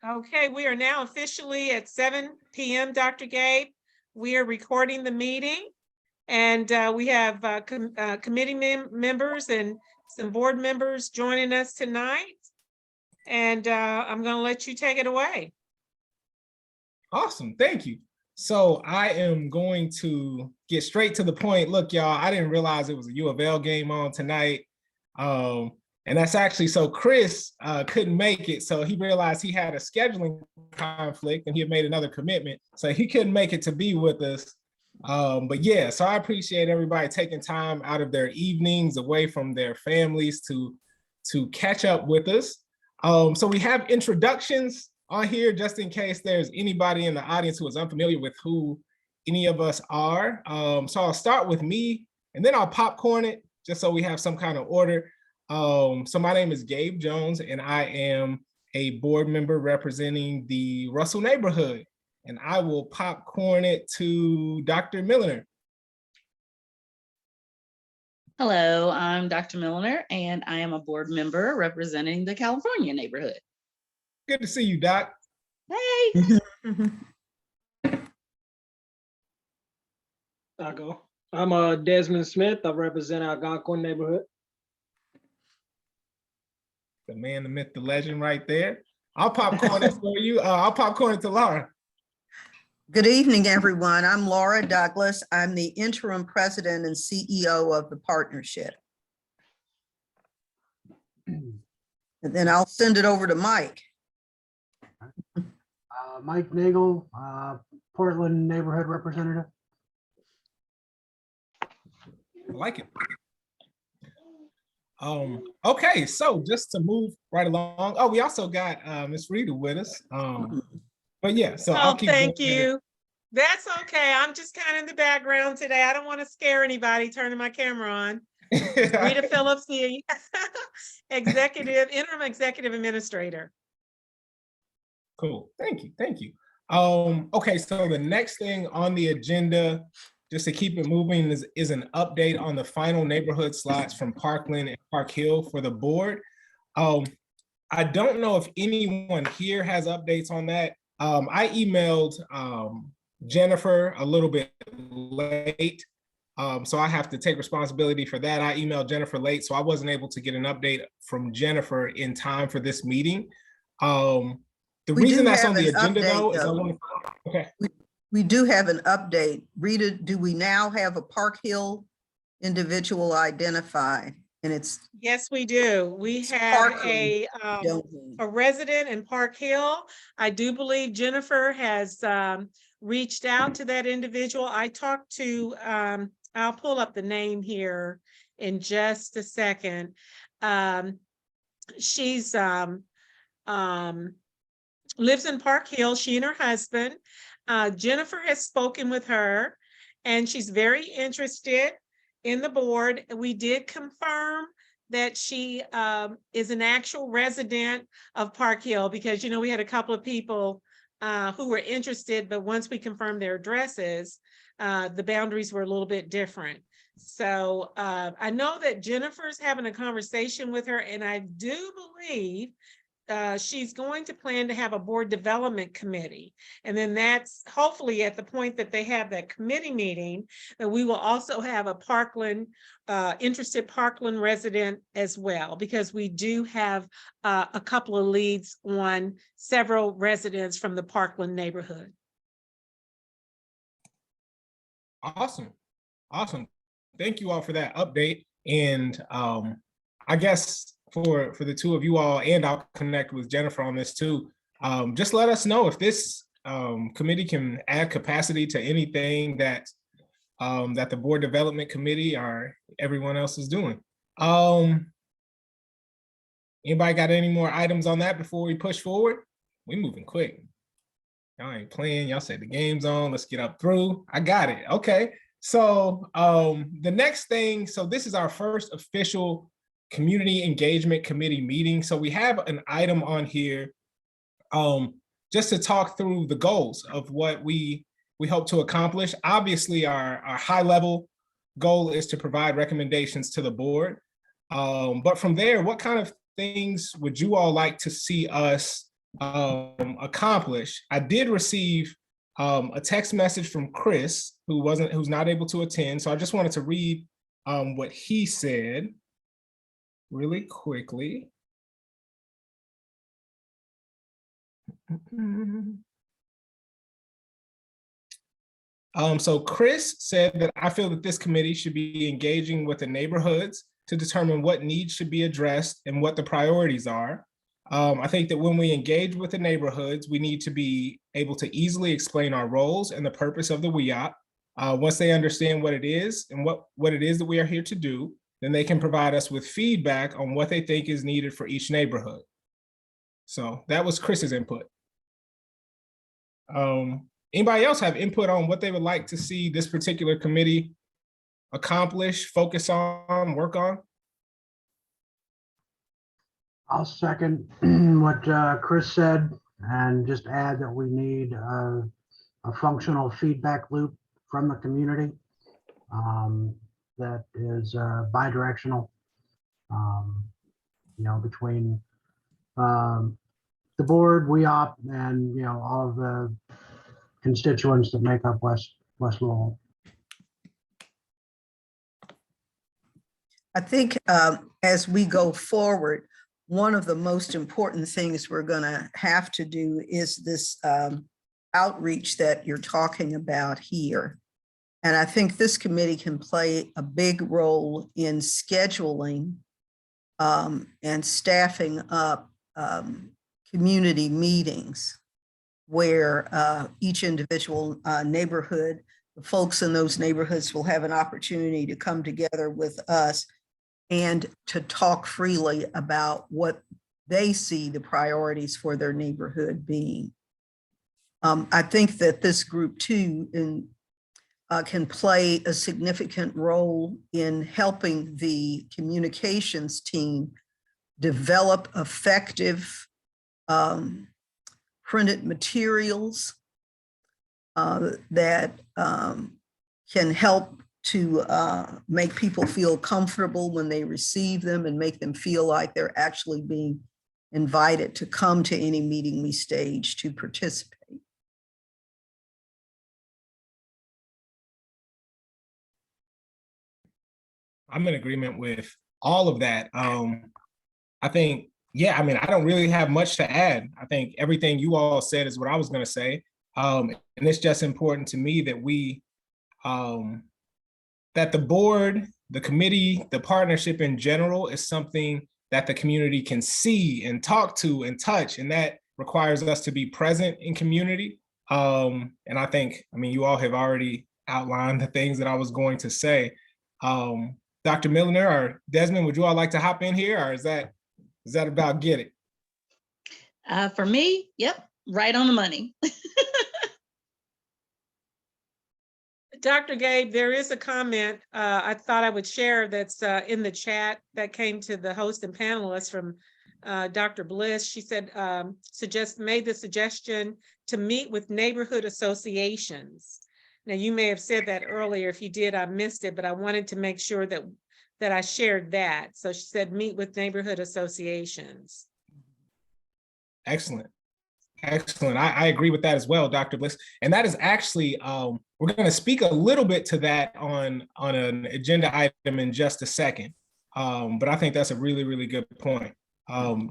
Okay, we are now officially at 7 p.m., Dr. Gabe. We are recording the meeting, and we have committee members and some board members joining us tonight. And I'm going to let you take it away. Awesome, thank you. So I am going to get straight to the point. Look, y'all, I didn't realize it was a U of L game on tonight. And that's actually, so Chris couldn't make it. So he realized he had a scheduling conflict and he had made another commitment. So he couldn't make it to be with us. But yeah, so I appreciate everybody taking time out of their evenings away from their families to catch up with us. So we have introductions on here just in case there's anybody in the audience who is unfamiliar with who any of us are. So I'll start with me and then I'll popcorn it just so we have some kind of order. So my name is Gabe Jones and I am a board member representing the Russell neighborhood, and I will popcorn it to Dr. Milliner. Hello, I'm Dr. Milliner and I am a board member representing the California neighborhood. Good to see you, Doc. Hey. I'll go. I'm Desmond Smith. I represent our Algonquin neighborhood. The man, the myth, the legend right there. I'll popcorn it for you. I'll popcorn it to Laura. Good evening, everyone. I'm Laura Douglas. I'm the interim president and CEO of the partnership. And then I'll send it over to Mike. Mike Nagel, Portland neighborhood representative. I like it. Okay, so just to move right along. Oh, we also got Miss Rita with us. But yeah, so I'll keep thank going. you. That's okay. I'm just kind of in the background today. I don't want to scare anybody turning my camera on. Rita Phillips here, interim executive administrator. Cool, thank you, thank you. Okay, so the next thing on the agenda, just to keep it moving, is an update on the final neighborhood slots from Parkland and Park Hill for the board. I don't know if anyone here has updates on that. I emailed Jennifer a little bit late, so I have to take responsibility for that. I emailed Jennifer late, so I wasn't able to get an update from Jennifer in time for this meeting. The reason that's on the agenda though is I want to, okay. We do have an update. Rita, do we now have a Park Hill individual identified? And it's Yes, we do. We have a resident in Park Hill. I do believe Jennifer has reached out to that individual. I talked to, I'll pull up the name here in just a second. She's lives in Park Hill, she and her husband. Jennifer has spoken with her and she's very interested in the board. We did confirm that she is an actual resident of Park Hill because, you know, we had a couple of people who were interested, but once we confirmed their addresses, the boundaries were a little bit different. So I know that Jennifer's having a conversation with her, and I do believe she's going to plan to have a board development committee. And then that's hopefully at the point that they have that committee meeting, that we will also have a Parkland, interested Parkland resident as well, because we do have a couple of leads on several residents from the Parkland neighborhood. Awesome. Awesome. Thank you all for that update. And I guess for the two of you all, and I'll connect with Jennifer on this too, just let us know if this committee can add capacity to anything that that the board development committee or everyone else is doing. Anybody got any more items on that before we push forward? We moving quick. Y'all ain't playing. Y'all said the game's on. Let's get up through. I got it. Okay. So the next thing, so this is our first official community engagement committee meeting. So we have an item on here just to talk through the goals of what we hope to accomplish. Obviously, our high level goal is to provide recommendations to the board. But from there, what kind of things would you all like to see us accomplish, I did receive a text message from Chris, who's not able to attend. So I just wanted to read what he said really quickly. So Chris said that I feel that this committee should be engaging with the neighborhoods to determine what needs should be addressed and what the priorities are. I think that when we engage with the neighborhoods, we need to be able to easily explain our roles and the purpose of the WIOP. Once they understand what it is and what it is that we are here to do, then they can provide us with feedback on what they think is needed for each neighborhood. So that was Chris's input. Anybody else have input on what they would like to see this particular committee accomplish, focus on, work on? I'll second what Chris said and just add that we need a functional feedback loop from the community that is bidirectional, between the board, WIOP, and, all of the constituents that make up West Louisville. I think as we go forward, one of the most important things we're going to have to do is this outreach that you're talking about here. And I think this committee can play a big role in scheduling and staffing up community meetings where each individual neighborhood, the folks in those neighborhoods will have an opportunity to come together with us and to talk freely about what they see the priorities for their neighborhood being. I think that this group too can play a significant role in helping the communications team develop effective printed materials that can help to make people feel comfortable when they receive them and make them feel like they're actually being invited to come to any meeting we stage to participate. I'm in agreement with all of that. I think, yeah, I mean, I don't really have much to add. I think everything you all said is what I was going to say. And it's just important to me that we, that the board, the committee, the partnership in general is something that the community can see and talk to and touch. And that requires us to be present in community. And I think, I mean, you all have already outlined the things that I was going to say. Dr. Milliner or Desmond, would you all like to hop in here, or is that about get it? For me, yep, right on the money. Dr. Gabe, there is a comment I thought I would share that's in the chat that came to the host and panelists from Dr. Bliss. She said, made the suggestion to meet with neighborhood associations. Now, you may have said that earlier. If you did, I missed it, but I wanted to make sure that I shared that. So she said, meet with neighborhood associations. Excellent. Excellent. I agree with that as well, Dr. Bliss. And that is actually, we're going to speak a little bit to that on an agenda item in just a second. But I think that's a really, really good point.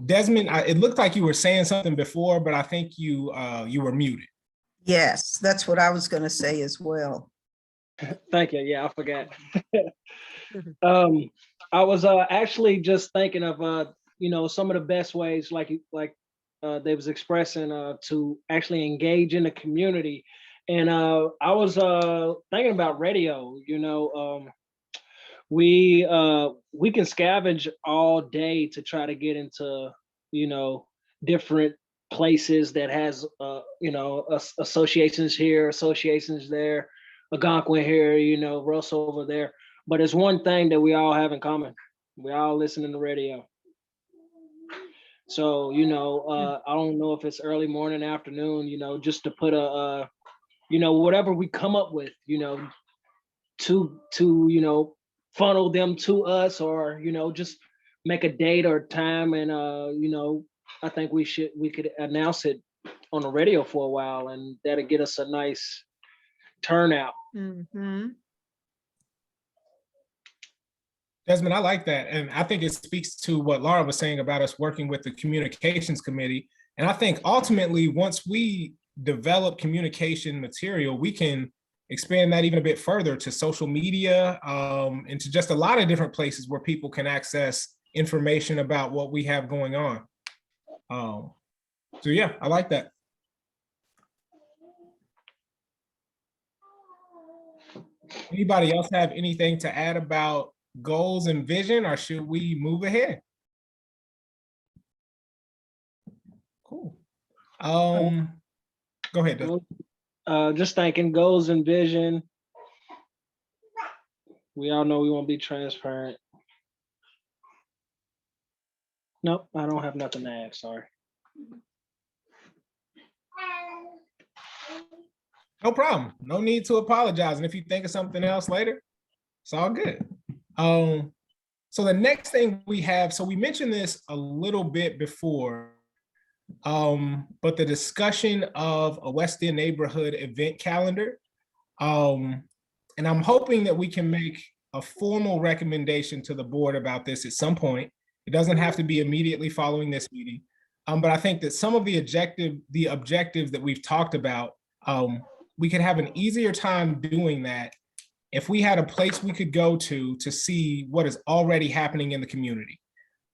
Desmond, it looked like you were saying something before, but I think you were muted. Yes, that's what I was going to say as well. Thank you. Yeah, I forgot. I was actually just thinking of some of the best ways, like they was expressing, to actually engage in the community. And I was thinking about radio. We can scavenge all day to try to get into different places that has associations here, associations there, Algonquin here, Russell over there. But it's one thing that we all have in common. We all listen to the radio. So, I don't know if it's early morning, afternoon, just to put a, whatever we come up with, to funnel them to us, or, just make a date or time and, I think we could announce it on the radio for a while, and that'll get us a nice turnout. Mhm. Desmond, I like that. And I think it speaks to what Laura was saying about us working with the communications committee. And I think ultimately, once we develop communication material, we can expand that even a bit further to social media, and to just a lot of different places where people can access information about what we have going on. So yeah, I like that. Anybody else have anything to add about goals and vision, or should we move ahead? Cool. Go ahead, Doug. Just thinking goals and vision. We all know we want to be transparent. Nope, I don't have nothing to add, sorry. No problem. No need to apologize. And if you think of something else later, it's all good. So the next thing we have, so we mentioned this a little bit before, but the discussion of a West End neighborhood event calendar. And I'm hoping that we can make a formal recommendation to the board about this at some point. It doesn't have to be immediately following this meeting. But I think that some of the objectives that we've talked about, we could have an easier time doing that if we had a place we could go to see what is already happening in the community.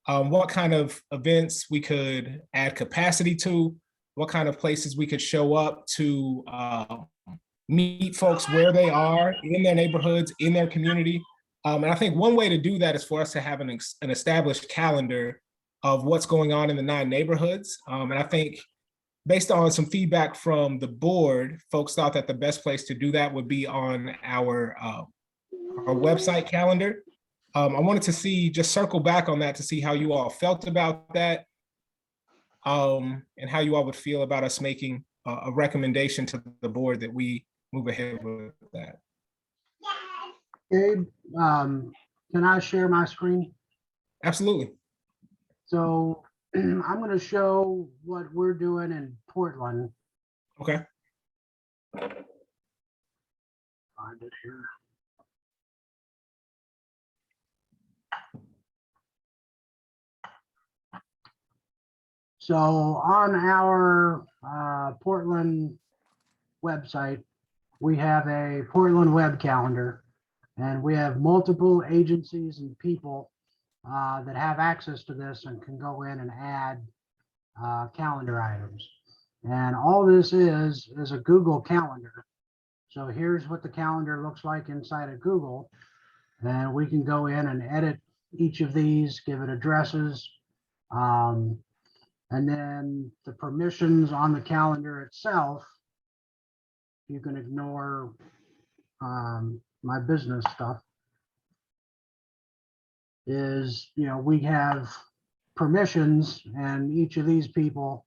What kind of events we could add capacity to, what kind of places we could show up to meet folks where they are in their neighborhoods, in their community. And I think one way to do that is for us to have an established calendar of what's going on in the 9 neighborhoods. And I think based on some feedback from the board, folks thought that the best place to do that would be on our website calendar. I wanted to just circle back on that to see how you all felt about that, and how you all would feel about us making a recommendation to the board that we move ahead with that. Gabe, can I share my screen? Absolutely. So I'm going to show what we're doing in Portland. Okay. Find it here. So on our Portland website, we have a Portland web calendar, and we have multiple agencies and people that have access to this and can go in and add calendar items. And all this is a Google Calendar. So here's what the calendar looks like inside of Google. And we can go in and edit each of these, give it addresses. And then the permissions on the calendar itself, you can ignore my business stuff, is, we have permissions, and each of these people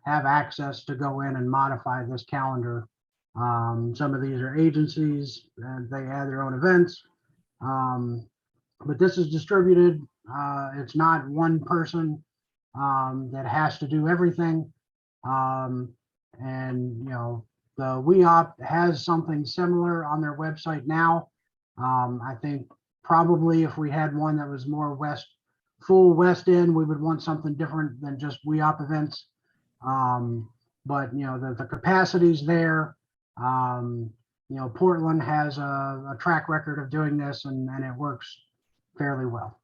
have access to go in and modify this calendar. Some of these are agencies and they add their own events. But this is distributed. It's not one person that has to do everything. And, the WEOP has something similar on their website now. I think probably if we had one that was more full West End, we would want something different than just WEOP events. But the capacity's there. Portland has a track record of doing this, and it works fairly well.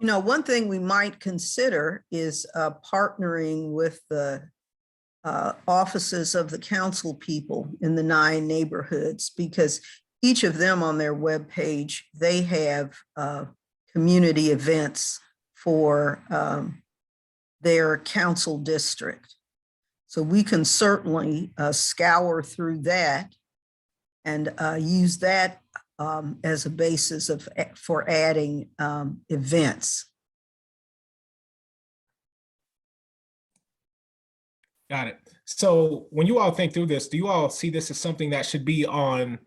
One thing we might consider is partnering with the offices of the council people in the 9 neighborhoods, because each of them on their webpage, they have community events for their council district. So we can certainly scour through that and use that as a basis for adding events. Got it. So when you all think through this, do you all see this as something that should be on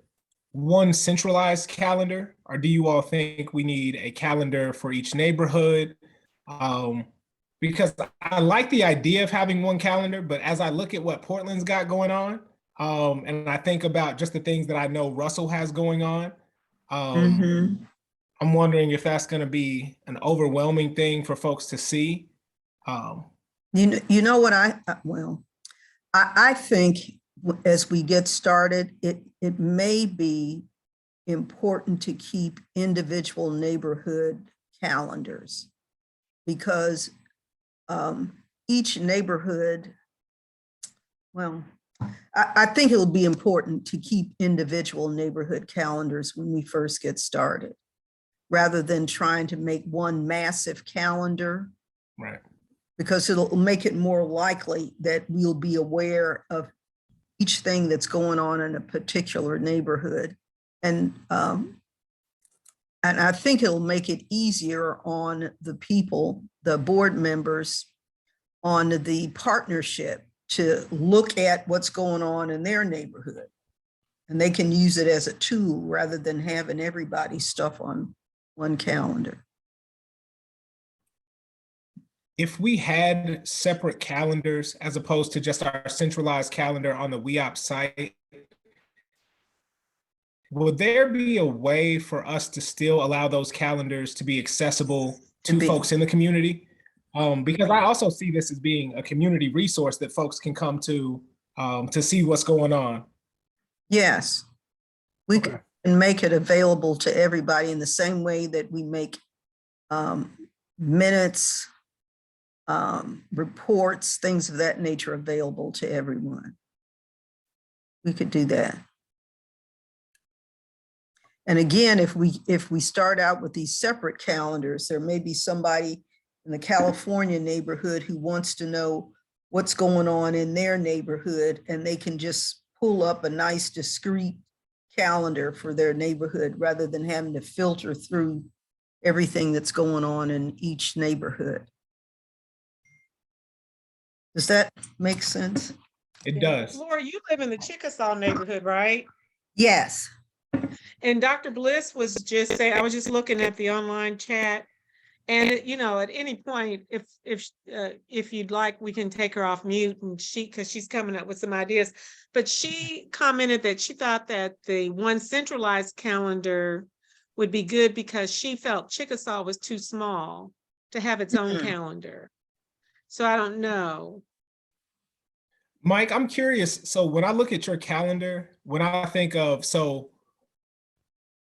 one centralized calendar, or do you all think we need a calendar for each neighborhood? because I like the idea of having one calendar, but as I look at what Portland's got going on, and I think about just the things that I know Russell has going on, Mhm. I'm wondering if that's going to be an overwhelming thing for folks to see. You know what well, I think as we get started, it may be important to keep individual neighborhood calendars because each neighborhood, well, I think it'll be important to keep individual neighborhood calendars when we first get started, rather than trying to make one massive calendar, Right. because it'll make it more likely that we'll be aware of each thing that's going on in a particular neighborhood. And I think it'll make it easier on the people, the board members, on the partnership to look at what's going on in their neighborhood. And they can use it as a tool rather than having everybody's stuff on one calendar. If we had separate calendars as opposed to just our centralized calendar on the WEOP site, would there be a way for us to still allow those calendars to be accessible to folks in the community? Because I also see this as being a community resource that folks can come to see what's going on. Yes, we can make it available to everybody in the same way that we make minutes, reports, things of that nature available to everyone. We could do that. And again, if we start out with these separate calendars, there may be somebody in the California neighborhood who wants to know what's going on in their neighborhood, and they can just pull up a nice discrete calendar for their neighborhood rather than having to filter through everything that's going on in each neighborhood. Does that make sense? It does. Laura, you live in the Chickasaw neighborhood, right? Yes. And Dr. Bliss was just saying, I was just looking at the online chat. And you know, at any point, if you'd like, we can take her off mute and because she's coming up with some ideas. But she commented that she thought that the one centralized calendar would be good because she felt Chickasaw was too small to have its own calendar. So I don't know. Mike, I'm curious. So when I look at your calendar, when I think of,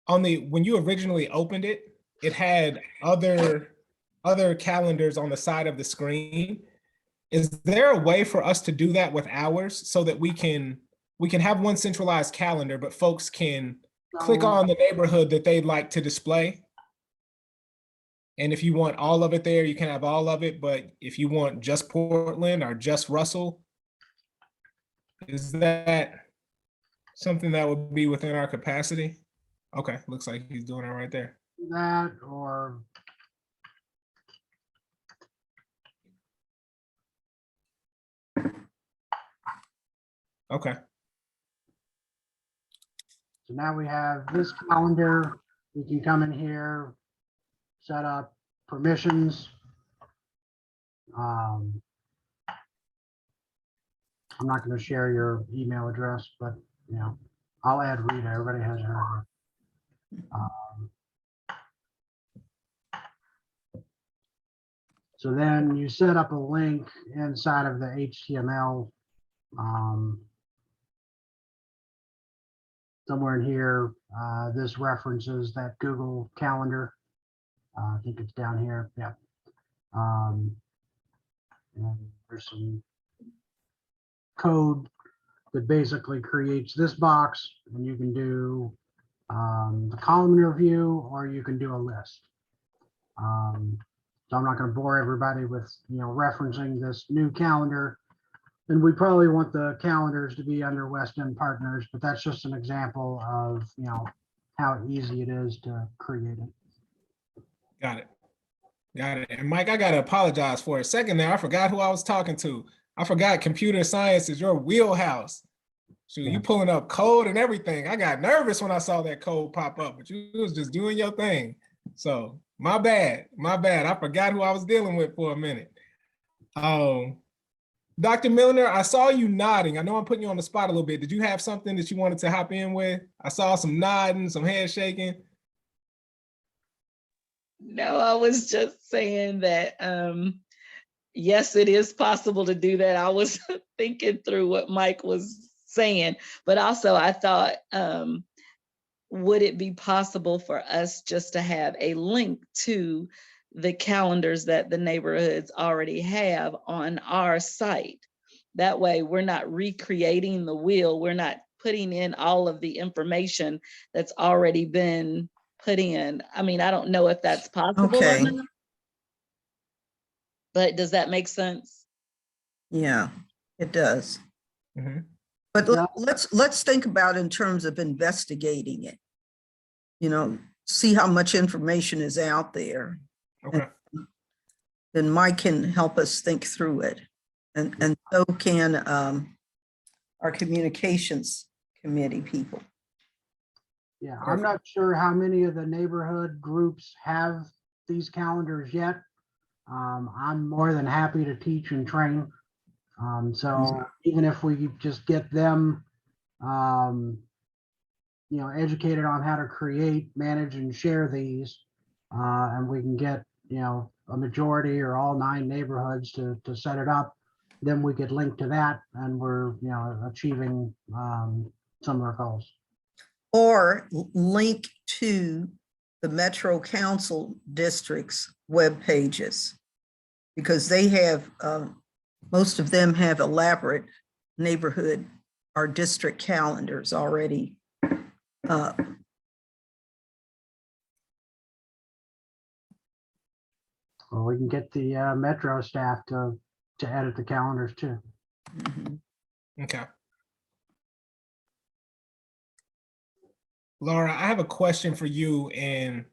when you originally opened it, it had other calendars on the side of the screen. Is there a way for us to do that with ours so that we can have one centralized calendar, but folks can click on the neighborhood that they'd like to display? And if you want all of it there, you can have all of it. But if you want just Portland or just Russell, is that something that would be within our capacity? Okay, looks like he's doing it right there. That or Okay. so now we have this calendar. We can come in here, set up permissions. I'm not going to share your email address, but you know, I'll add Rita. Everybody has her. So then you set up a link inside of the HTML. Somewhere in here, this references that Google Calendar. I think it's down here. Yeah. And there's some code that basically creates this box, and you can do the columnar view, or you can do a list. So I'm not going to bore everybody with referencing this new calendar. And we probably want the calendars to be under West End Partners, but that's just an example of how easy it is to create it. Got it. Got it. And Mike, I got to apologize for a second there. I forgot who I was talking to. I forgot computer science is your wheelhouse. So you pulling up code and everything. I got nervous when I saw that code pop up, but you was just doing your thing. So my bad. I forgot who I was dealing with for a minute. Dr. Milner, I saw you nodding. I know I'm putting you on the spot a little bit. Did you have something that you wanted to hop in with? I saw some nodding, some head shaking. No, I was just saying that, yes, it is possible to do that. I was thinking through what Mike was saying, but also I thought, would it be possible for us just to have a link to the calendars that the neighborhoods already have on our site? That way we're not recreating the wheel. We're not putting in all of the information that's already been put in. I mean, I don't know if that's possible or Okay. not. But does that make sense? Yeah, it does. Mhm. But Yeah. let's think about in terms of investigating it. You know, see how much information is out there. Okay. Then Mike can help us think through it. And so can our communications committee people. Yeah, I'm Perfect. not sure how many of the neighborhood groups have these calendars yet. I'm more than happy to teach and train. So even if we just get them, educated on how to create, manage, and share these, and we can get, a majority or all 9 neighborhoods to set it up, then we could link to that, and we're, achieving some of our goals. Or link to the Metro Council districts' web pages. Because they have, most of them have elaborate neighborhood or district calendars already up. Or we can get the Metro staff to edit the calendars too. Mhm. Okay. Laura, I have a question for you, and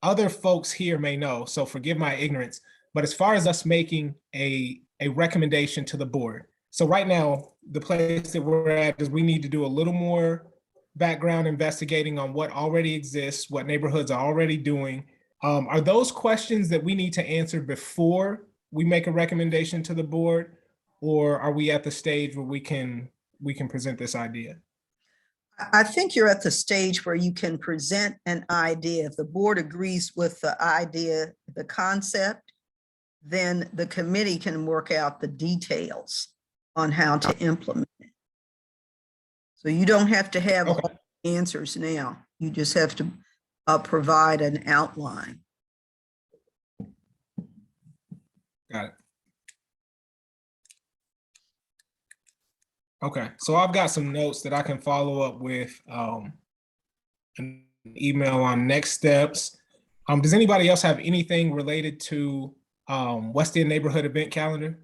other folks here may know, so forgive my ignorance, but as far as us making a recommendation to the board. So right now, the place that we're at is we need to do a little more background investigating on what already exists, what neighborhoods are already doing. Are those questions that we need to answer before we make a recommendation to the board? Or are we at the stage where we can present this idea? I think you're at the stage where you can present an idea. If the board agrees with the idea, the concept, then the committee can work out the details on how to implement it. So you don't have to have all Okay. the answers now. You just have to provide an outline. Got it. Okay, so I've got some notes that I can follow up with an email on next steps. Does anybody else have anything related to West End Neighborhood Event Calendar?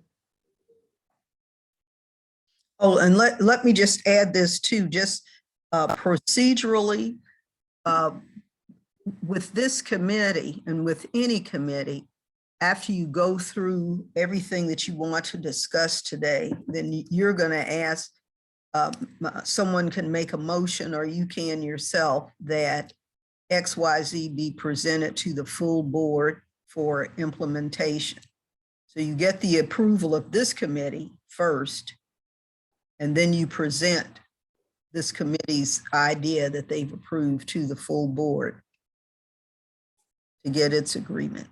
Oh, and let me just add this too, just procedurally, with this committee and with any committee, after you go through everything that you want to discuss today, then you're going to ask, someone can make a motion, or you can yourself, that XYZ be presented to the full board for implementation. So you get the approval of this committee first, and then you present this committee's idea that they've approved to the full board to get its agreement.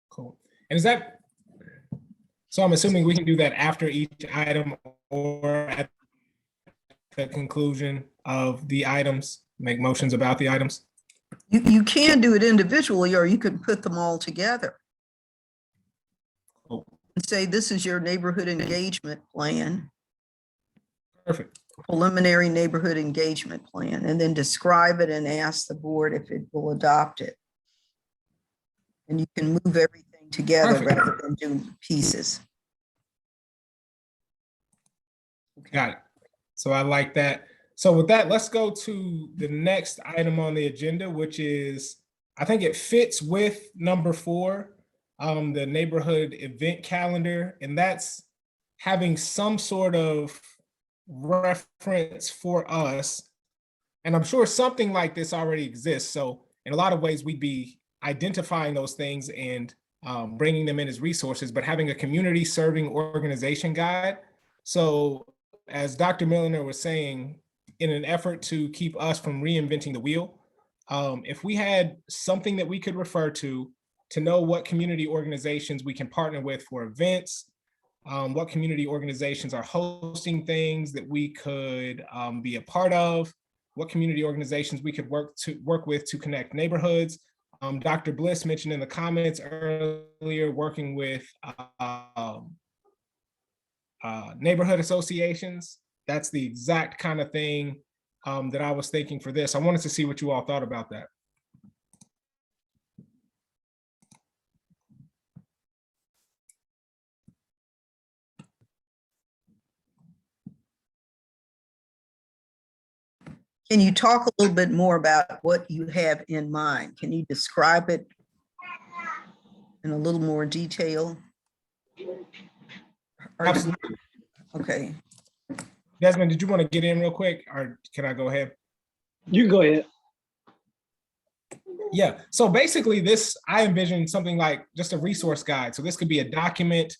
Cool. And is that, so I'm assuming we can do that after each item or at the conclusion of the items, make motions about the items? You can do it individually, or you could put them all together. Cool. And say, this is your neighborhood engagement plan, Perfect. preliminary neighborhood engagement plan, and then describe it and ask the board if it will adopt it. And you can move everything together Perfect. rather than do pieces. Got it. So I like that. So with that, let's go to the next item on the agenda, which is, I think it fits with number 4, the neighborhood event calendar, and that's having some sort of reference for us And I'm sure something like this already exists. So in a lot of ways, we'd be identifying those things and bringing them in as resources, but having a community serving organization guide. So as Dr. Milliner was saying, in an effort to keep us from reinventing the wheel, if we had something that we could refer to know what community organizations we can partner with for events, what community organizations are hosting things that we could be a part of, what community organizations we could work with to connect neighborhoods. Dr. Bliss mentioned in the comments earlier, working with neighborhood associations. That's the exact kind of thing that I was thinking for this. I wanted to see what you all thought about that. Can you talk a little bit more about what you have in mind? Can you describe it in a little more detail? Absolutely. Okay. Desmond, did you want to get in real quick, or can I go ahead? You can go ahead. Yeah, so basically this, I envision something like just a resource guide. So this could be a document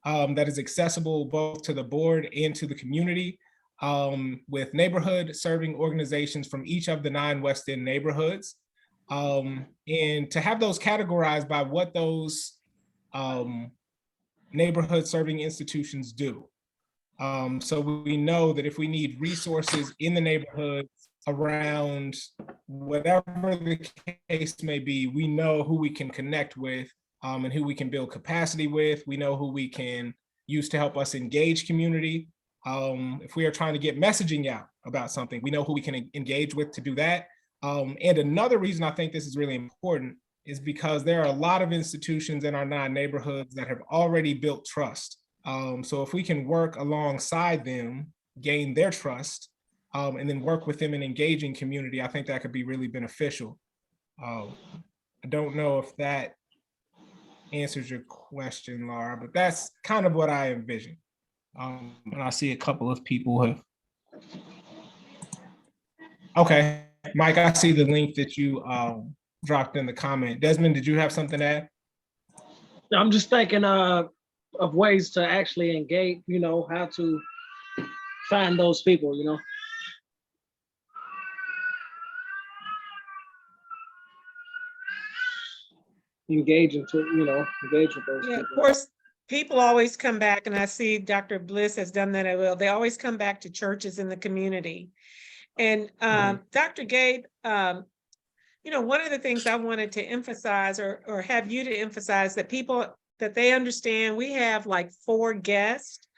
that is accessible both to the board and to the community, with neighborhood serving organizations from each of the 9 West End neighborhoods. And to have those categorized by what those neighborhood serving institutions do. So we know that if we need resources in the neighborhood around whatever the case may be, we know who we can connect with and who we can build capacity with. We know who we can use to help us engage community. If we are trying to get messaging out about something, we know who we can engage with to do that. And another reason I think this is really important is because there are a lot of institutions in our 9 neighborhoods that have already built trust. So if we can work alongside them, gain their trust, and then work with them in engaging community, I think that could be really beneficial. I don't know if that answers your question, Laura, but that's kind of what I envision. And I see a couple of people have. Okay, Mike, I see the link that you dropped in the comment. Desmond, did you have something to add? I'm just thinking of ways to actually engage, how to find those people, engage with those Yeah, of people. course, people always come back, and I see Dr. Bliss has done that as well. They always come back to churches in the community. And Dr. Gabe, one of the things I wanted to emphasize or have you to emphasize that people, that they understand we have like 4 guests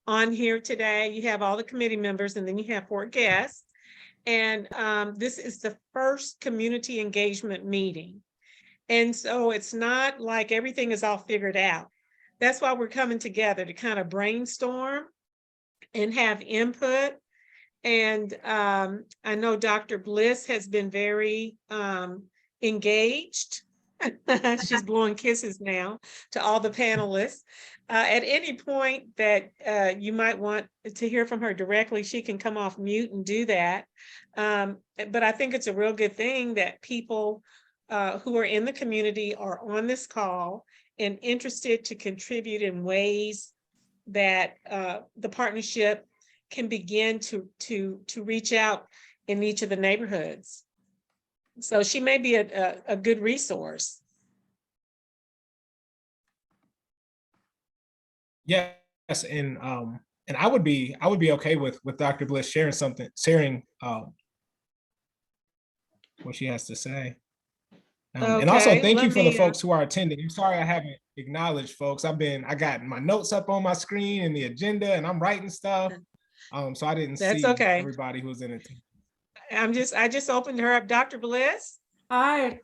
on here today. You have all the committee members, and then you have 4 guests. And this is the first community engagement meeting. And so it's not like everything is all figured out. That's why we're coming together to kind of brainstorm and have input. And I know Dr. Bliss has been very engaged. She's blowing kisses now to all the panelists. At any point that you might want to hear from her directly, she can come off mute and do that. But I think it's a real good thing that people who are in the community are on this call and interested to contribute in ways that the partnership can begin to reach out in each of the neighborhoods. So she may be a good resource. Yes, and I would be okay with Dr. Bliss sharing what she has to say. And also Okay, thank you let for the me, folks who are attending. I'm sorry I haven't acknowledged folks. I got my notes up on my screen and the agenda, and I'm writing stuff. So I didn't That's see okay. everybody who was in it. I just opened her up. Dr. Bliss. Hi.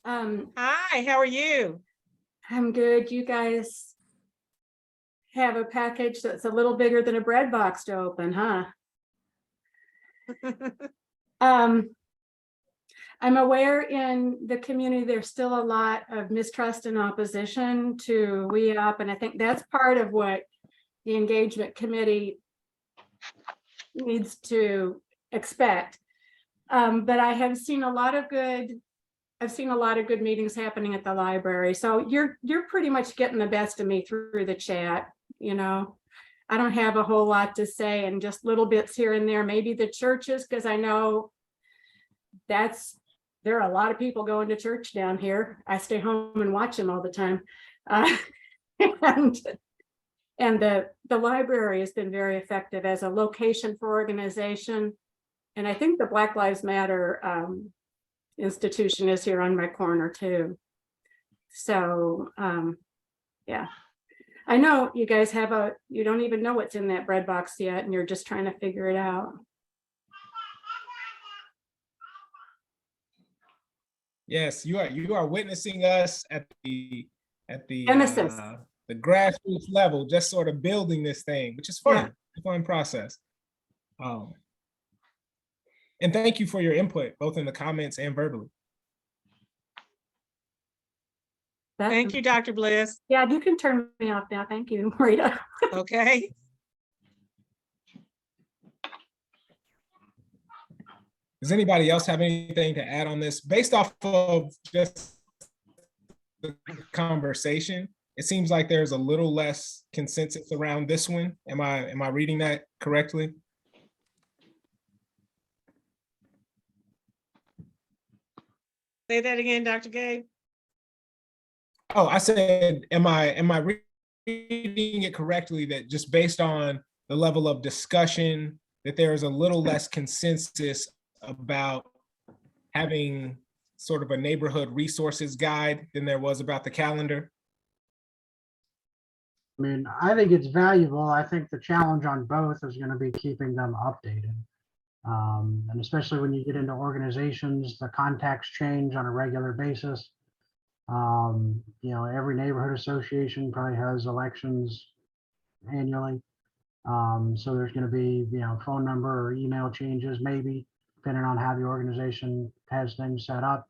Hi, how are you? I'm good. You guys have a package that's a little bigger than a bread box to open, huh? I'm aware in the community there's still a lot of mistrust and opposition to WEOP, and I think that's part of what the engagement committee needs to expect. But I have seen a lot of good, I've seen a lot of good meetings happening at the library. So you're pretty much getting the best of me through the chat, you know. I don't have a whole lot to say, and just little bits here and there, maybe the churches, because I know there are a lot of people going to church down here. I stay home and watch them all the time. And the library has been very effective as a location for organization. And I think the Black Lives Matter institution is here on my corner too. So yeah, I know you guys you don't even know what's in that bread box yet, and you're just trying to figure it out. Yes, you are witnessing us at the Genesis. the grassroots level, just sort of building this thing, which is fun. Yeah. It's a fun process. And thank you for your input, both in the comments and verbally. Thank you, Dr. Bliss. Yeah, you can turn me off now. Thank you, Rita. Okay. Does anybody else have anything to add on this? Based off of just the conversation, it seems like there's a little less consensus around this one. Am I reading that correctly? Say that again, Dr. Gabe. Oh, I said, am I reading it correctly that just based on the level of discussion, that there is a little less consensus about having sort of a neighborhood resources guide than there was about the calendar? I mean, I think it's valuable. I think the challenge on both is going to be keeping them updated. And especially when you get into organizations, the contacts change on a regular basis. You know, every neighborhood association probably has elections annually. So there's going to be, you know, phone number or email changes, maybe, depending on how the organization has things set up.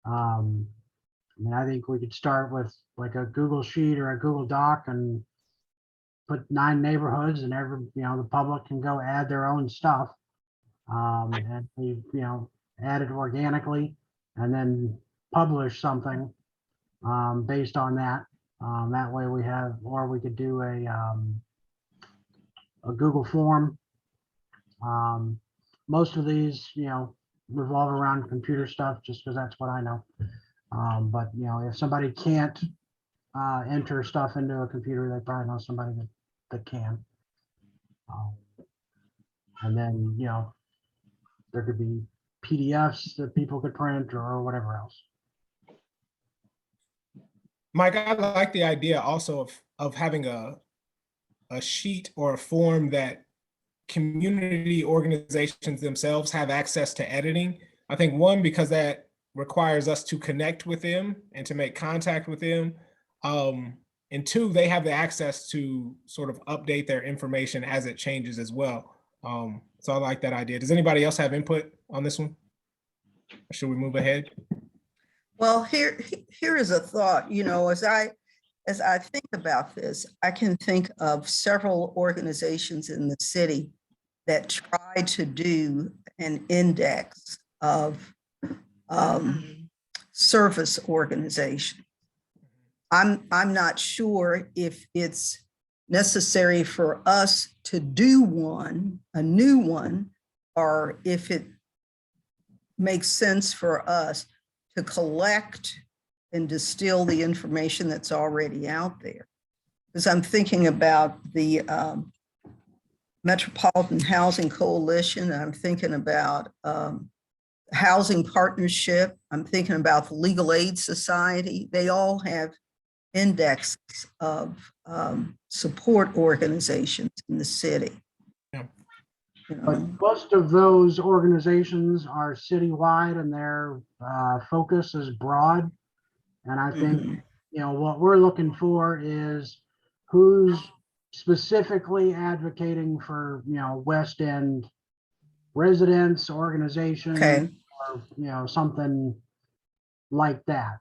I mean, I think we could start with like a Google Sheet or a Google Doc and put 9 neighborhoods, and the public can go add their own stuff. And we, add it organically and then publish something based on that. That way we have, or we could do a Google form. Most of these, revolve around computer stuff just because that's what I know. But if somebody can't enter stuff into a computer, they probably know somebody that can. And then, there could be PDFs that people could print or whatever else. Mike, I like the idea also of having a sheet or a form that community organizations themselves have access to editing. I think one, because that requires us to connect with them and to make contact with them. And two, they have the access to sort of update their information as it changes as well. So I like that idea. Does anybody else have input on this one? Or should we move ahead? Well, here is a thought, as I think about this, I can think of several organizations in the city that try to do an index of service organization. I'm not sure if it's necessary for us to do a new one, or if it makes sense for us to collect and distill the information that's already out there. Because I'm thinking about the Metropolitan Housing Coalition, I'm thinking about Housing Partnership, I'm thinking about the Legal Aid Society. They all have indexes of support organizations in the city. Yeah. But most of those organizations are citywide and their focus is broad. And I think, what we're looking for is who's specifically advocating for, West End residents, organizations, Okay. or, something like that.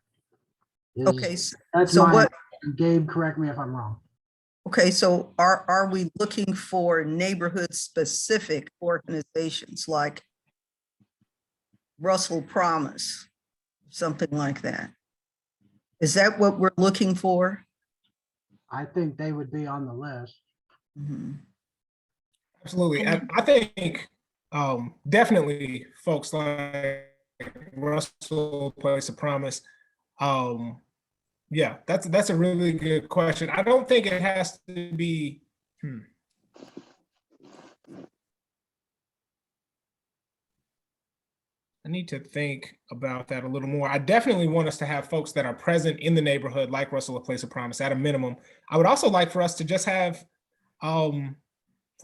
Okay, That's so my, what, Gabe, correct me if I'm wrong. okay, so are we looking for neighborhood specific organizations like Russell Promise, something like that. Is that what we're looking for? I think they would be on the list. Mhm. Absolutely. And I think definitely folks like Russell Place of Promise. Yeah, that's a really good question. I don't think it has to be. I need to think about that a little more. I definitely want us to have folks that are present in the neighborhood, like Russell, a Place of Promise, at a minimum. I would also like for us to just have, for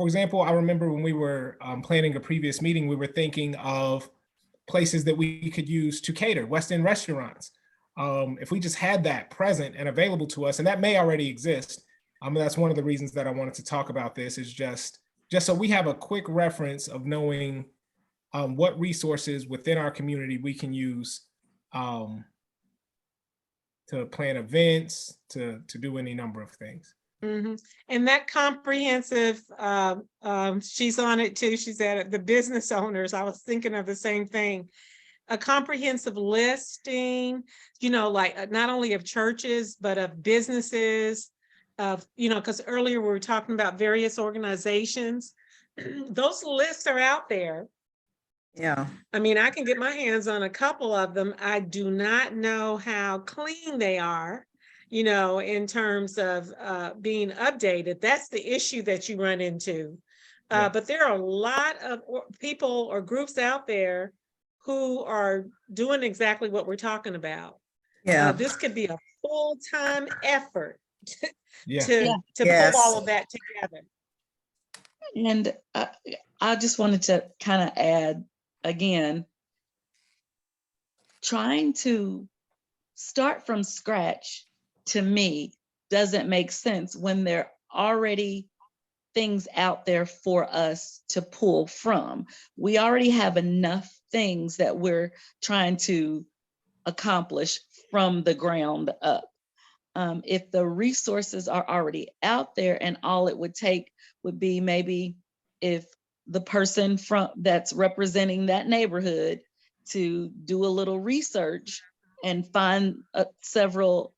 example, I remember when we were planning a previous meeting, we were thinking of places that we could use to cater, West End restaurants. If we just had that present and available to us, and that may already exist, that's one of the reasons that I wanted to talk about this, is just so we have a quick reference of knowing what resources within our community we can use to plan events, to do any number of things. Mhm. And that comprehensive, she's on it too. She's at it, the business owners. I was thinking of the same thing. A comprehensive listing, like not only of churches, but of businesses, because earlier we were talking about various organizations. Those lists are out there. Yeah, I mean, I can get my hands on a couple of them. I do not know how clean they are, in terms of being updated. That's the issue that you run into. Yeah. But there are a lot of people or groups out there who are doing exactly what we're talking about. yeah. This could be a full-time effort Yeah. to Yes. pull all of that together. And I just wanted to kind of add again, trying to start from scratch to me doesn't make sense when there are already things out there for us to pull from. We already have enough things that we're trying to accomplish from the ground up. If the resources are already out there and all it would take would be maybe if the person that's representing that neighborhood to do a little research and find several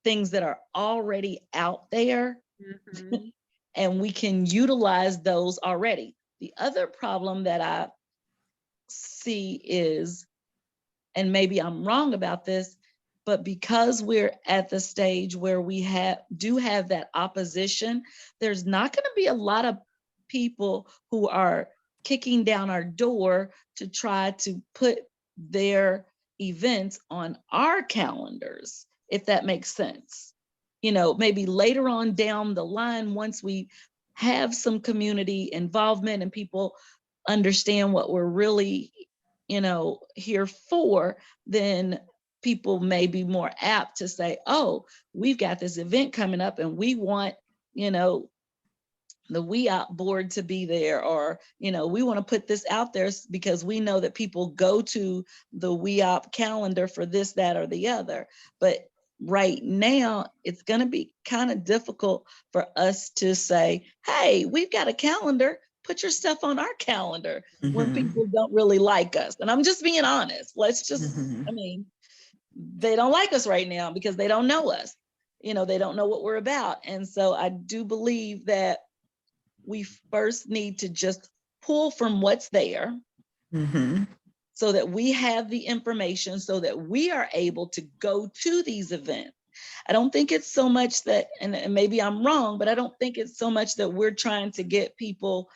things that are already out there, Mhm. and we can utilize those already. The other problem that I see is, and maybe I'm wrong about this, but because we're at the stage where we do have that opposition, there's not going to be a lot of people who are kicking down our door to try to put their events on our calendars, if that makes sense. Maybe later on down the line, once we have some community involvement and people understand what we're really, here for, then people may be more apt to say, oh, we've got this event coming up and we want, the WEOP board to be there, or, we want to put this out there because we know that people go to the WEOP calendar for this, that, or the other. But right now, it's going to be kind of difficult for us to say, hey, we've got a calendar, put your stuff on our calendar when Mhm. people don't really like us. And I'm just being honest. Let's just, Mhm. they don't like us right now because they don't know us. They don't know what we're about. And so I do believe that we first need to just pull from what's there Mhm. so that we have the information so that we are able to go to these events. I don't think it's so much that, and maybe I'm wrong, but I don't think it's so much that we're trying to get people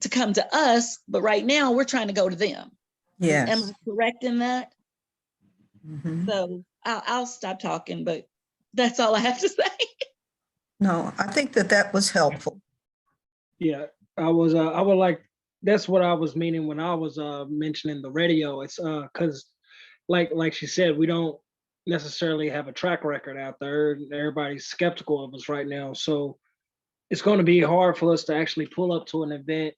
to come to us, but right now we're trying to go to them. Am Yes. I correct in that? Mhm. So I'll stop talking, but that's all I have to say. No, I think that was helpful. Yeah, I would like, that's what I was meaning when I was mentioning the radio. It's because like she said, we don't necessarily have a track record out there. Everybody's skeptical of us right now. So it's going to be hard for us to actually pull up to an event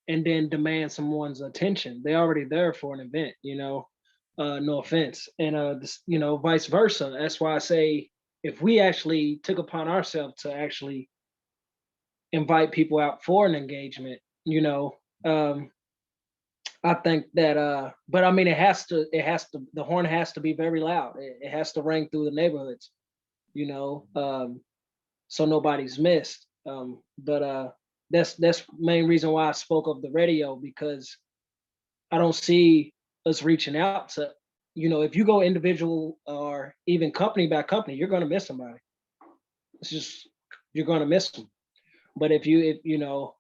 and then demand someone's attention. They're already there for an event, no offense. And vice versa. That's why I say, if we actually took upon ourselves to actually invite people out for an engagement, um, I think that, but I mean, the horn has to be very loud. It has to ring through the neighborhoods, you know, so nobody's missed. But that's main reason why I spoke of the radio, because I don't see us reaching out to, you know, if you go individual or even company by company, you're going to miss somebody. It's just, you're going to miss them. But if you know,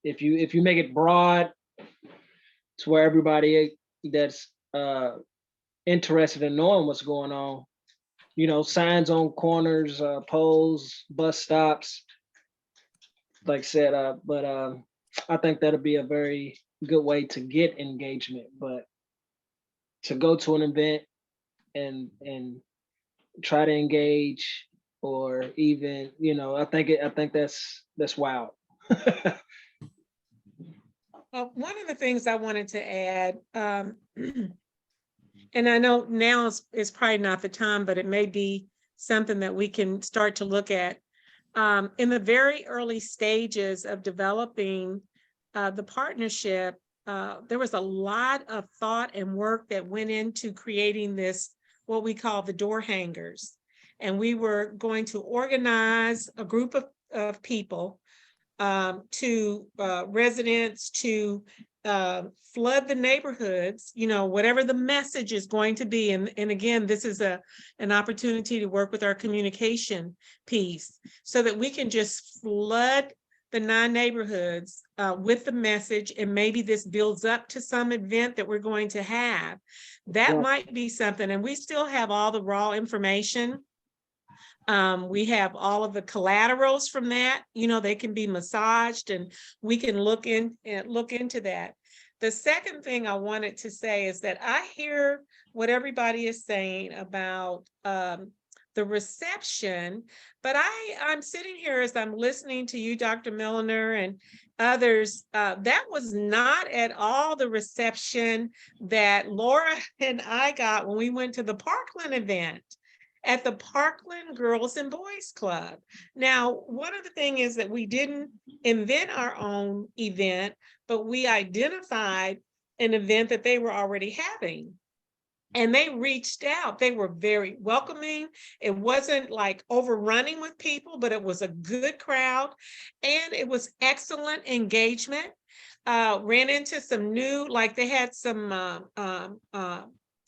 if you make it broad to where everybody that's interested in knowing what's going on, you know, signs on corners, poles, bus stops, like I said, but I think that'll be a very good way to get engagement. But to go to an event and try to engage, or even, you know, I think that's wild. One of the things I wanted to add, and I know now is probably not the time, but it may be something that we can start to look at. In the very early stages of developing the partnership, there was a lot of thought and work that went into creating this, what we call the door hangers. And we were going to organize a group of people, to residents, to flood the neighborhoods, you know, whatever the message is going to be. And again, this is an opportunity to work with our communication piece so that we can just flood the 9 neighborhoods with the message. And maybe this builds up to some event that we're going to have. That Yeah. might be something. And we still have all the raw information. We have all of the collaterals from that, you know, they can be massaged, and we can look into that. The second thing I wanted to say is that I hear what everybody is saying about the reception, but I'm sitting here as I'm listening to you, Dr. Milliner, and others, that was not at all the reception that Laura and I got when we went to the Parkland event at the Parkland Girls and Boys Club. Now, one of the things is that we didn't invent our own event, but we identified an event that they were already having. And they reached out. They were very welcoming. It wasn't like overrunning with people, but it was a good crowd. And it was excellent engagement. Ran into some new, like they had some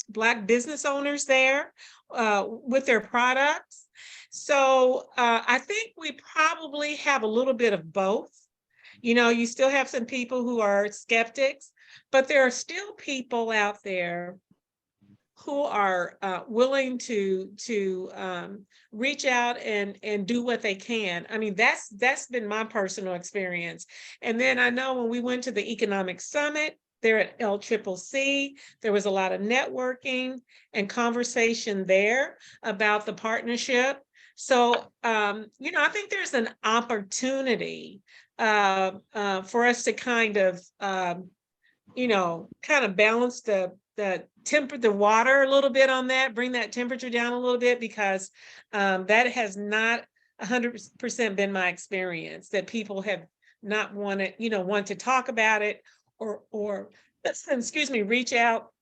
Black business owners there with their products. So I think we probably have a little bit of both. You know, you still have some people who are skeptics, but there are still people out there who are willing to reach out and do what they can. I mean, that's been my personal experience. And then I know when we went to the Economic Summit there at LCCC, there was a lot of networking and conversation there about the partnership. So, you know, I think there's an opportunity for us to kind of, you know, kind of balance the water a little bit on that, bring that temperature down a little bit, because that has not 100% been my experience, that people have not wanted, you know, want to talk about it or excuse me, reach out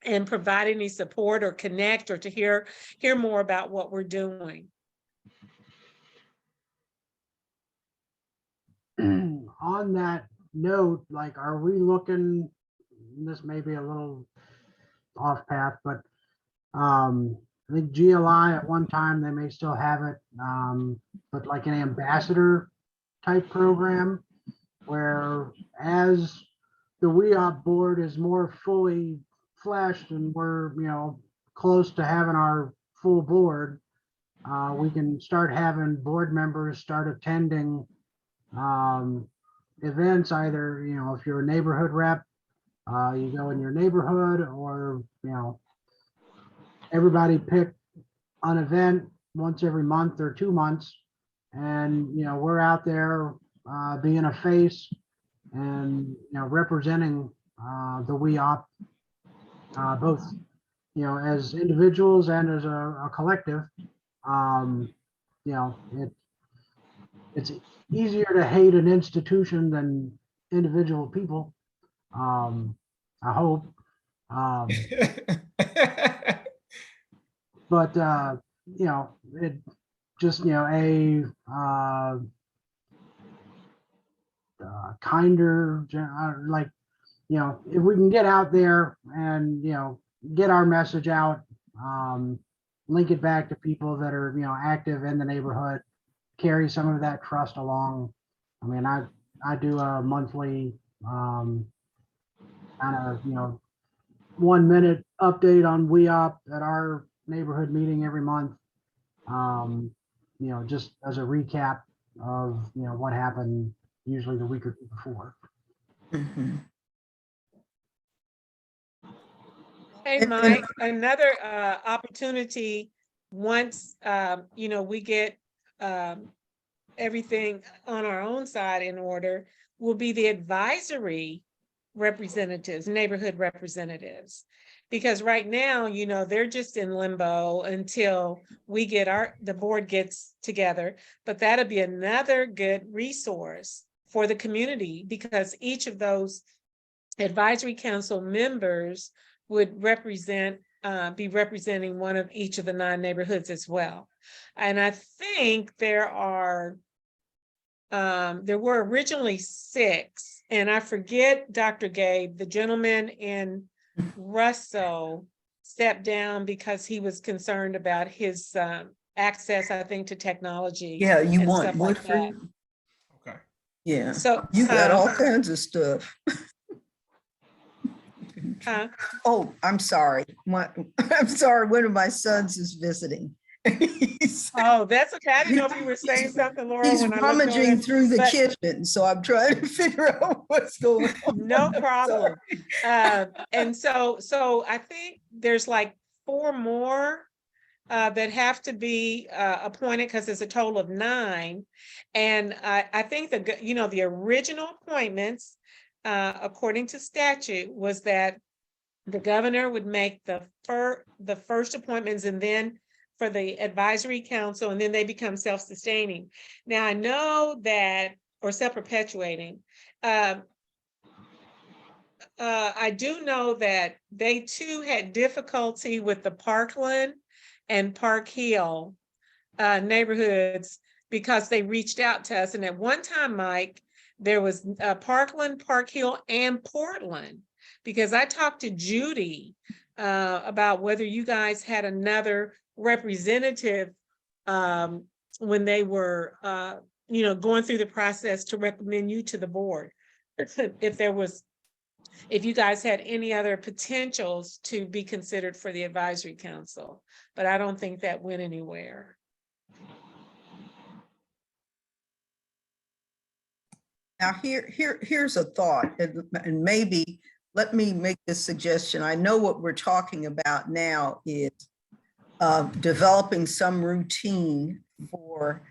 and provide any support or connect or to hear more about what we're doing. On that note, like, are we looking, this may be a little off path, but I think GLI at one time, they may still have it, but like an ambassador type program where as the WEOP board is more fully fleshed and we're, you know, close to having our full board, we can start having board members start attending events, either, you know, if you're a neighborhood rep, you go in your neighborhood, or, you know, everybody pick an event once every month or 2 months. And, you know, we're out there being a face and, you know, representing the WEOP, both, you know, as individuals and as a collective. You know, it's easier to hate an institution than individual people. I hope. But, you know, it just, you know, kinder, like, you know, if we can get out there and, you know, get our message out, link it back to people that are, you know, active in the neighborhood, carry some of that trust along. I mean, I do a monthly kind of, you know, 1-minute update on WeOp at our neighborhood meeting every month. You know, just as a recap of, you know, what happened usually the week or two before. Mhm. Hey, And- Mike, another opportunity, once, you know, we get everything on our own side in order, will be the advisory representatives, neighborhood representatives. Because right now, you know, they're just in limbo until we get the board gets together. But that'll be another good resource for the community, because each of those advisory council members would be representing one of each of the 9 neighborhoods as well. And I think there were originally 6, and I forget, Dr. Gabe, the gentleman in Russell stepped down because he was concerned about his access, I think, to technology. Yeah, you and want stuff like that. Woodford? Okay. Yeah, So, you got all kinds of stuff. Oh, I'm sorry. I'm sorry, one of my sons is visiting. oh, that's okay. I didn't know if you were saying something, Laura, He's when I looked over. rummaging through the but- kitchen, so I'm trying to figure out what's going on. No I'm problem. sorry. And so I think there's like 4 more that have to be appointed, because it's a total of 9. And I think the original appointments, according to statute, was that the governor would make the first appointments, and then for the advisory council, and then they become self-sustaining. Now, I know that, or self-perpetuating. I do know that they too had difficulty with the Parkland and Park Hill neighborhoods, because they reached out to us. And at one time, Mike, there was Parkland, Park Hill, and Portland, because I talked to Judy about whether you guys had another representative when they were going through the process to recommend you to the board. If you guys had any other potentials to be considered for the advisory council, but I don't think that went anywhere. Now, here's a thought, and maybe let me make this suggestion. I know what we're talking about now is developing some routine for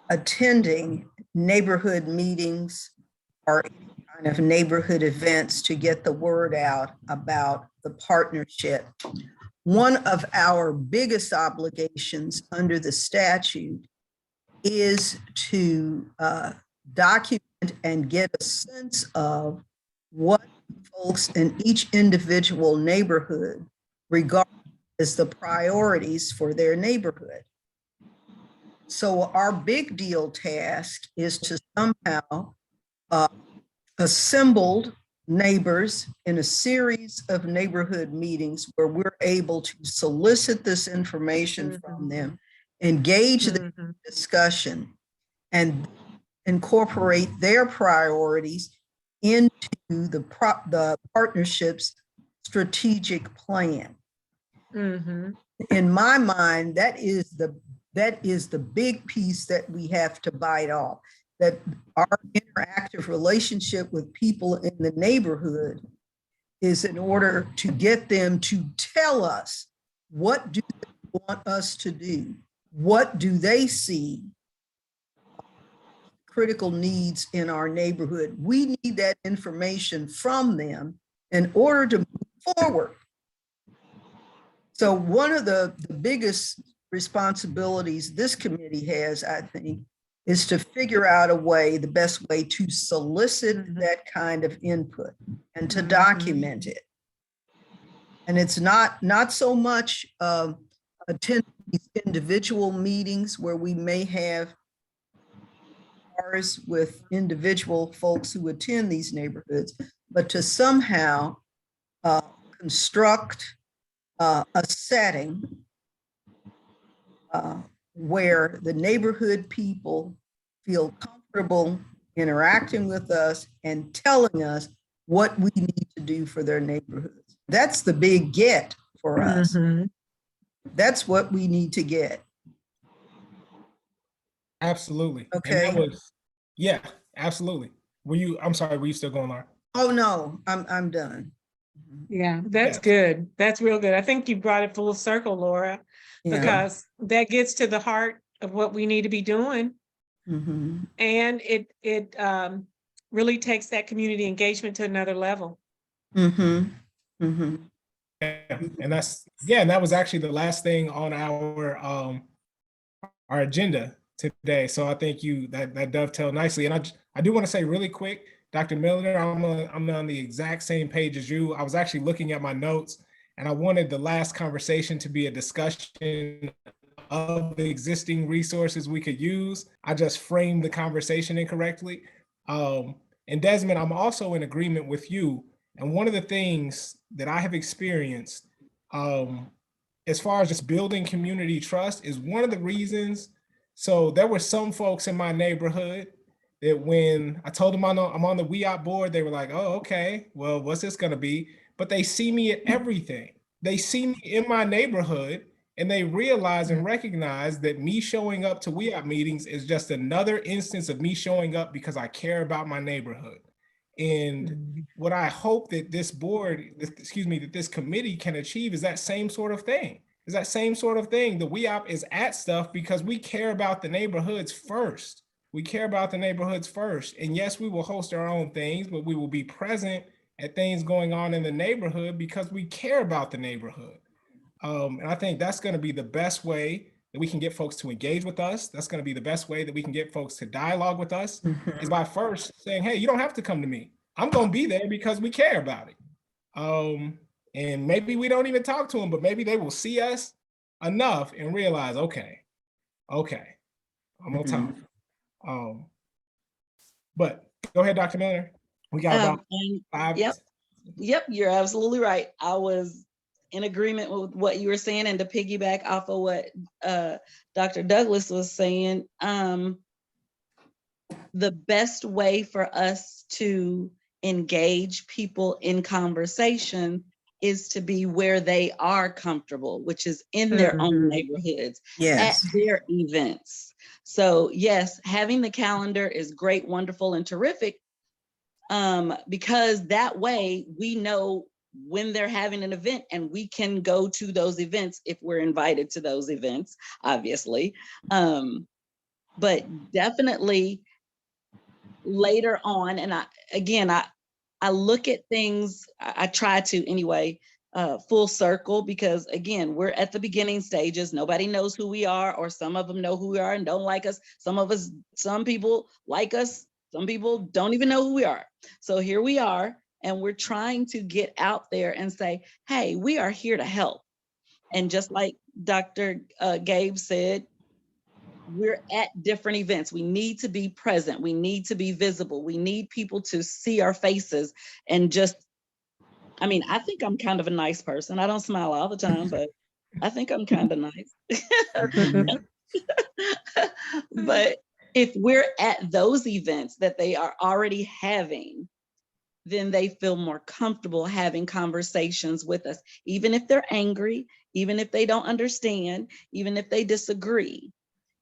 attending neighborhood meetings or kind of neighborhood events to get the word out about the partnership. One of our biggest obligations under the statute is to document and get a sense of what folks in each individual neighborhood regard as the priorities for their neighborhood. So our big deal task is to somehow assemble neighbors in a series of neighborhood meetings where we're able to solicit this information from them, engage the discussion, and incorporate their priorities into the partnership's strategic plan. In my mind, that is the big piece that we have to bite off, that our interactive relationship with people in the neighborhood is in order to get them to tell us, what do they want us to do? What do they see critical needs in our neighborhood? We need that information from them in order to move forward. So one of the biggest responsibilities this committee has, I think, is to figure out a way, the best way to solicit Mhm. that kind of input and to Mhm. document it. And it's not so much attend these individual meetings where we may have ours with individual folks who attend these neighborhoods, but to somehow construct a setting where the neighborhood people feel comfortable interacting with us and telling us what we need to do for their neighborhoods. That's the big get for us. Mhm. That's what we need to get. Absolutely. And Okay. that was, yeah, absolutely. I'm sorry, were you still going, Laura? Oh, no, I'm done. Yeah, that's Yes. good. That's real good. I think you brought it full circle, Laura, Yeah. because that gets to the heart of what we need to be doing. Mhm. And it really takes that community engagement to another level. Mhm. Mhm. Yeah, and that was actually the last thing on our agenda today. So I think that dovetailed nicely. And I do want to say really quick, Dr. Miller, I'm on the exact same page as you. I was actually looking at my notes, and I wanted the last conversation to be a discussion of the existing resources we could use. I just framed the conversation incorrectly. And Desmond, I'm also in agreement with you. And one of the things that I have experienced as far as just building community trust is one of the reasons. So there were some folks in my neighborhood that when I told them I'm on the WEOP board, they were like, oh, okay, well, what's this gonna be? But they see me at everything. They see me in my neighborhood, and they realize and recognize that me showing up to WEOP meetings is just another instance of me showing up because I care about my neighborhood. And what I hope that this board, that this committee can achieve is that same sort of thing. Is that same sort of thing. The WEOP is at stuff because we care about the neighborhoods first. We care about the neighborhoods first. And yes, we will host our own things, but we will be present at things going on in the neighborhood because we care about the neighborhood. And I think that's going to be the best way that we can get folks to engage with us. That's going to be the best way that we can get folks to dialogue with us is by first saying, hey, you don't have to come to me. I'm going to be there because we care about it. And maybe we don't even talk to them, but maybe they will see us enough and realize, okay, I'm on top. But go ahead, Dr. Miller. We got about And 5. Yep, you're absolutely right. I was in agreement with what you were saying, and to piggyback off of what Dr. Douglas was saying, the best way for us to engage people in conversation is to be where they are comfortable, which is in their own neighborhoods, Yes. at their events. So yes, having the calendar is great, wonderful, and terrific, because that way we know when they're having an event and we can go to those events if we're invited to those events, obviously. But definitely later on, and I look at things, I try to anyway, full circle, because again, we're at the beginning stages. Nobody knows who we are, or some of them know who we are and don't like us. Some people like us, some people don't even know who we are. So here we are, and we're trying to get out there and say, hey, we are here to help. And just like Dr. Gabe said, we're at different events. We need to be present. We need to be visible. We need people to see our faces and just, I mean, I think I'm kind of a nice person. I don't smile all the time, but I think I'm kind of nice. But if we're at those events that they are already having, then they feel more comfortable having conversations with us, even if they're angry, even if they don't understand, even if they disagree.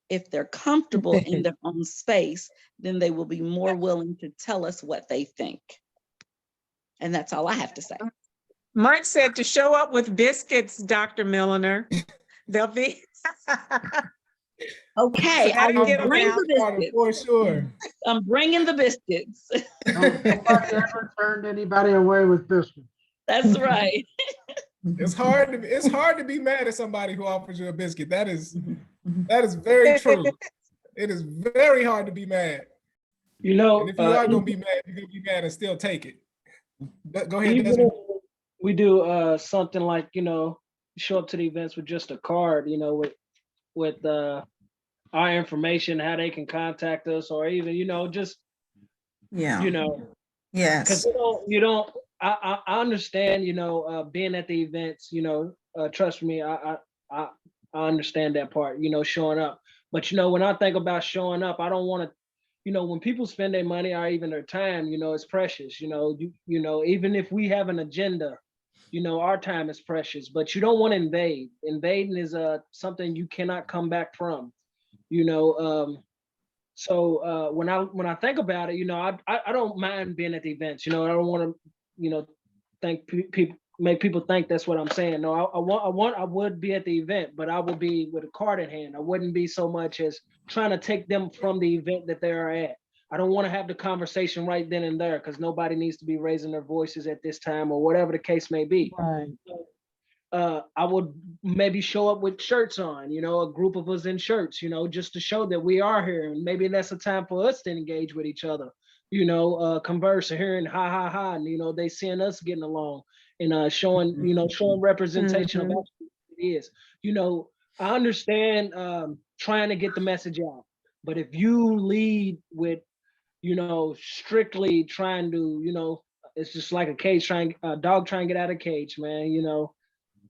If they're comfortable in their own space, then they will be more willing to tell us what they think. And that's all I have to say. Mark said to show up with biscuits, Dr. Milliner. They'll be. Okay, I that'll will get 'em bring out. the biscuits. For sure. I'm bringing the biscuits. Nobody ever turned anybody away with biscuits. That's right. It's hard to be mad at somebody who offers you a biscuit. That is very true. It is very hard to be mad. You know, And if you are gonna be mad, you're gonna be mad and still take it. Go ahead, even Desmond. if we do something like, you know, show up to the events with just a card, you know, with our information, how they can contact us, or even, you know, just, Yeah, you know, because yes, you don't. I understand, you know, being at the events, you know, trust me, I understand that part, you know, showing up. But you know, when I think about showing up, I don't want to, you know, when people spend their money or even their time, you know, it's precious. You know, you know, even if we have an agenda, you know, our time is precious. But you don't want to invade. Invading is something you cannot come back from. You know, so when I think about it, you know, I don't mind being at the events. You know, I don't want to, you know, think people make people think that's what I'm saying. No, I would be at the event, but I would be with a card in hand. I wouldn't be so much as trying to take them from the event that they are at. I don't want to have the conversation right then and there because nobody needs to be raising their voices at this time or whatever the case may be. Right. I would maybe show up with shirts on, you know, a group of us in shirts, you know, just to show that we are here. And maybe that's a time for us to engage with each other, you know, converse and hearing ha ha ha. And, you know, they seeing us getting along and showing, you know, showing representation of what it is. You know, I understand trying to get the message out. But if you lead with, you know, strictly trying to, you know, it's just like a dog trying to get out of a cage, man, you know.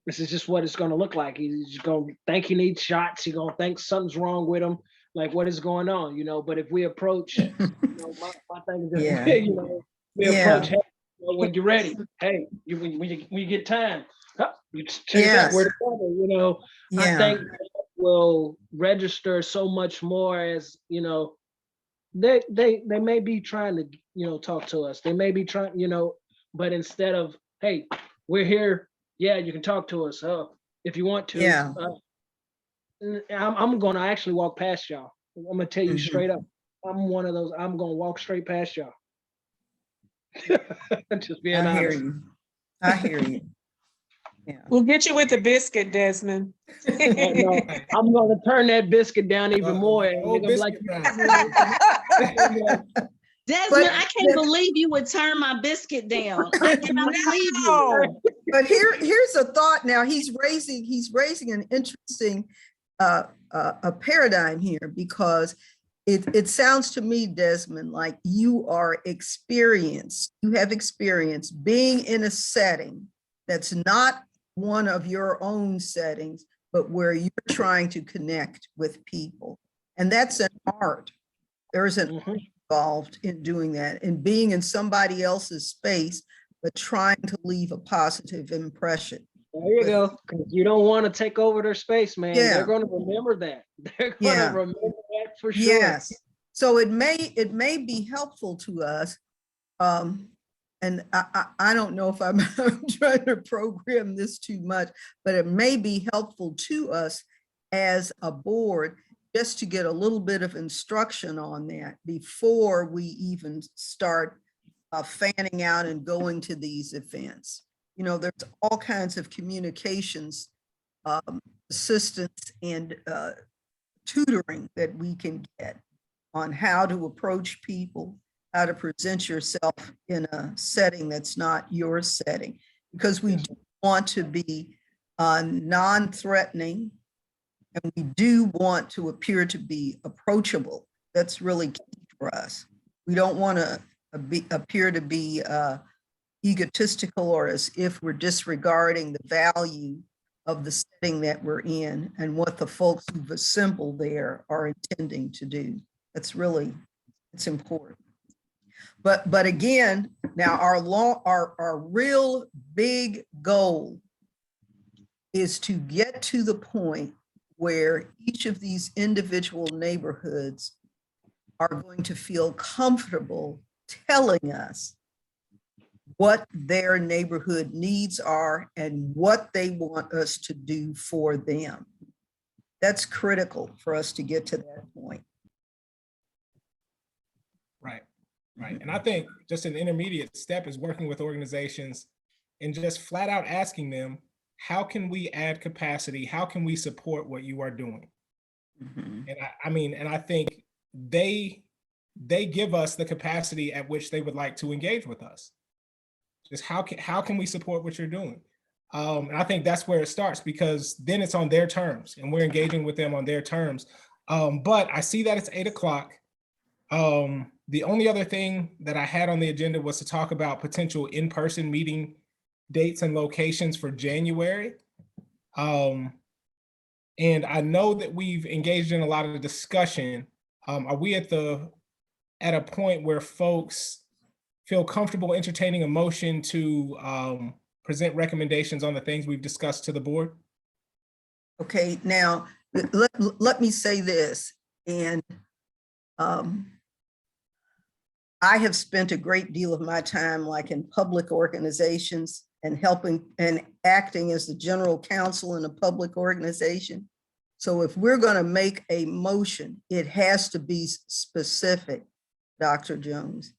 This is just what it's going to look like. He's going to think he needs shots. He's going to think something's wrong with him. Like, what is going on, you know? But if we approach, you know, my thing is, Yeah. you know, we Yeah. approach, hey, you know, when you're ready, hey, when you get time, you take Yes. that word together, you know. I yeah, think that will register so much more as, you know, they may be trying to, you know, talk to us. They may be trying, you know, but instead of, hey, we're here. Yeah, you can talk to us if you want to. Yeah. I'm going to actually walk past y'all. I'm going to tell you Mhm. straight up. I'm one of those. I'm going to walk straight past y'all. Just being I hear honest. you. I hear you. Yeah. We'll get you with the biscuit, Desmond. No, I'm going to turn that biscuit down even more. And Oh, they're gonna be biscuit like, Desmond, I can't but- believe you would turn my biscuit down. I cannot believe you. No. But here's a thought now. He's raising an interesting a paradigm here because it sounds to me, Desmond, like you are experienced. You have experience being in a setting that's not one of your own settings, but where you're trying to connect with people. And that's an art. There's an art involved in doing that and being in somebody else's space, but trying to leave a positive impression. there you go. 'Cause you don't want to take over their space, man. Yeah. They're going to remember that. They're going Yeah. to remember that for sure. Yes. So it may be helpful to us. And I don't know if I'm trying to program this too much, but it may be helpful to us as a board just to get a little bit of instruction on that before we even start fanning out and going to these events. You know, there's all kinds of communications assistance and tutoring that we can get on how to approach people, how to present yourself in a setting that's not your setting, because we do want to be non-threatening and we do want to appear to be approachable. That's really key for us. We don't want to appear to be egotistical or as if we're disregarding the value of the setting that we're in and what the folks who've assembled there are intending to do. That's really, it's important. But again, now our real big goal is to get to the point where each of these individual neighborhoods are going to feel comfortable telling us what their neighborhood needs are and what they want us to do for them. That's critical for us to get to that point. Right. Right. And I think just an intermediate step is working with organizations and just flat out asking them, how can we add capacity? How can we support what you are doing? Mhm. And I mean, and I think they give us the capacity at which they would like to engage with us. Just how can we support what you're doing? And I think that's where it starts, because then it's on their terms and we're engaging with them on their terms. But I see that it's 8 o'clock. The only other thing that I had on the agenda was to talk about potential in-person meeting dates and locations for January. And I know that we've engaged in a lot of the discussion. Are we at a point where folks feel comfortable entertaining a motion to present recommendations on the things we've discussed to the board? Okay, now, let me say this, and I have spent a great deal of my time like in public organizations and helping and acting as the general counsel in a public organization. So if we're going to make a motion, it has to be specific, Dr. Jones.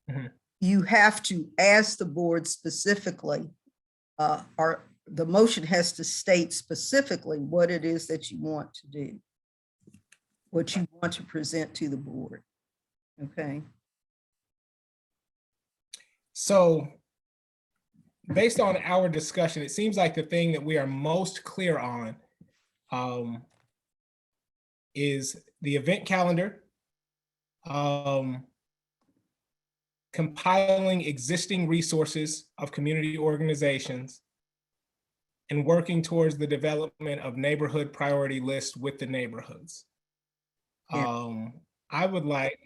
Mhm. You have to ask the board specifically, or the motion has to state specifically what it is that you want to do, what you want to present to the board. Okay. So based on our discussion, it seems like the thing that we are most clear on is the event calendar, compiling existing resources of community organizations, and working towards the development of neighborhood priority lists with the neighborhoods. Yeah. I would like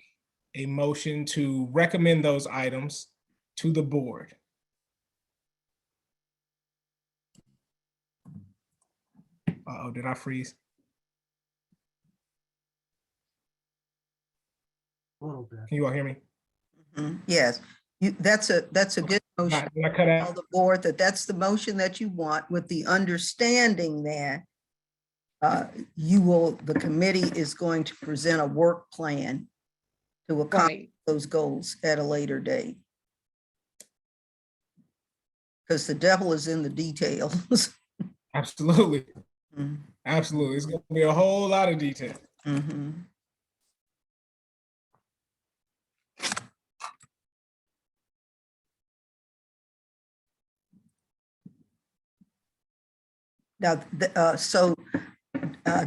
a motion to recommend those items to the board. Uh-oh, did I freeze? A little bit. Can you all hear me? Mhm. Yes, that's a good motion. Did I cut Tell out? the board that that's the motion that you want, with the understanding that the committee is going to present a work plan to accomplish Right. those goals at a later date. Because the devil is in the details. Absolutely, Mhm. absolutely. It's gonna be a whole lot of detail. Mhm. Now, so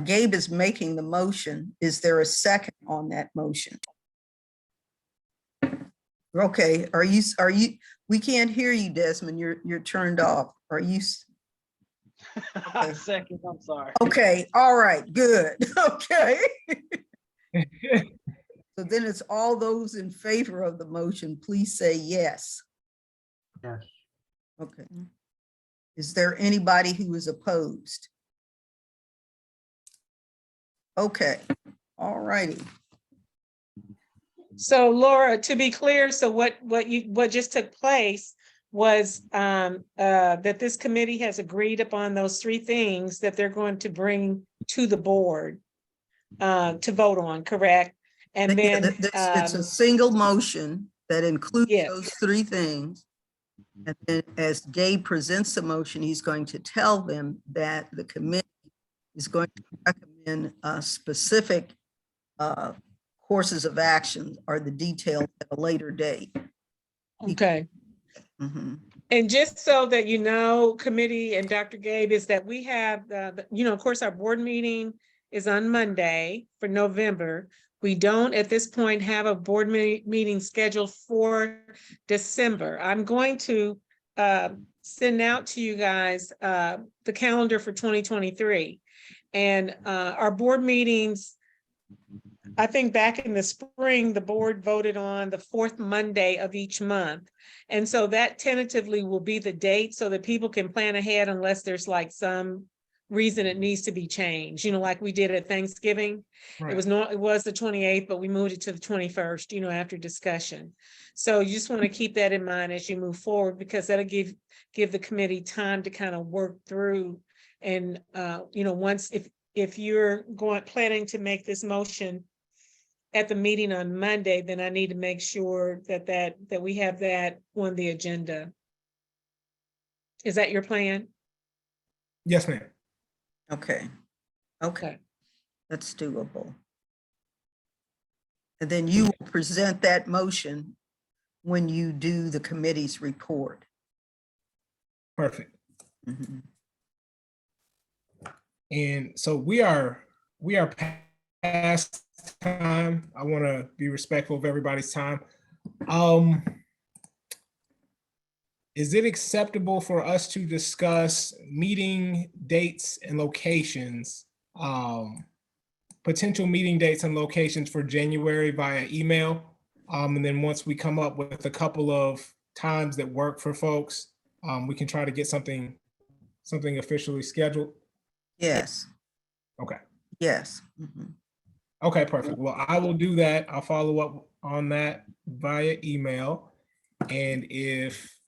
Gabe is making the motion. Is there a second on that motion? Okay, we can't hear you, Desmond. You're turned off. Are you? Okay. Second, I'm sorry. Okay, all right, good. Okay. So then it's all those in favor of the motion, please say yes. Yes. Okay. Is there anybody who is opposed? Okay, all righty. So Laura, to be clear, so what just took place was that this committee has agreed upon those three things that they're going to bring to the board to vote on, correct? And Yeah, then it's a single motion that includes Yes. those three things. And then as Gabe presents the motion, he's going to tell them that the committee is going to recommend specific courses of action or the details at a later date. okay. Mhm. And just so that you know, committee and Dr. Gabe, is that we have, of course, our board meeting is on Monday for November. We don't at this point have a board meeting scheduled for December. I'm going to send out to you guys the calendar for 2023. And our board meetings, I think back in the spring, the board voted on the fourth Monday of each month. And so that tentatively will be the date so that people can plan ahead unless there's like some reason it needs to be changed, like we did at Thanksgiving. It was the 28th, but we moved it to the 21st, after discussion. So you just want to keep that in mind as you move forward, because that'll give the committee time to kind of work through. And once if you're planning to make this motion at the meeting on Monday, then I need to make sure that we have that on the agenda. Is that your plan? Yes, ma'am. Okay. Okay. That's doable. And then you will present that motion when you do the committee's report. Perfect. Mhm. And so we are past time. I want to be respectful of everybody's time. Is it acceptable for us to discuss meeting dates and locations, potential meeting dates and locations for January via email? And then once we come up with a couple of times that work for folks, we can try to get something officially scheduled. Yes, Okay. yes. Mhm. Okay, perfect. Well, I will do that. I'll follow up on that via email. And if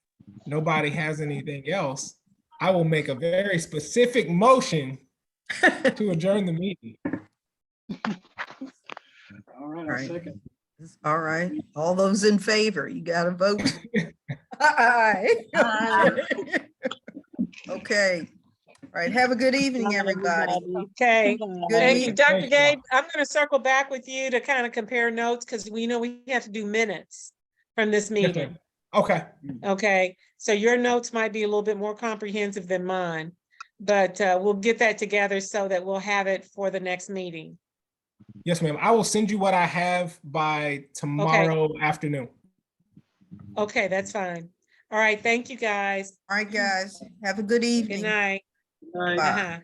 nobody has anything else, I will make a very specific motion to adjourn the meeting. All right, Right. second. All right, all those in favor, you gotta vote. Aye. Okay, all right, have a good evening, everybody. Okay. Good Thank you, meeting. Dr. Thank you. Gabe. I'm going to circle back with you to kind of compare notes because we know we have to do minutes from this Yes, meeting. ma'am. Okay, Okay, so your notes might be a little bit more comprehensive than mine, but we'll get that together so that we'll have it for the next meeting. yes, ma'am. I will send you what I have by tomorrow afternoon. Okay, that's fine. All right, thank you, guys. All right, guys, have a good Good evening. night. All right. Bye. Uh-huh.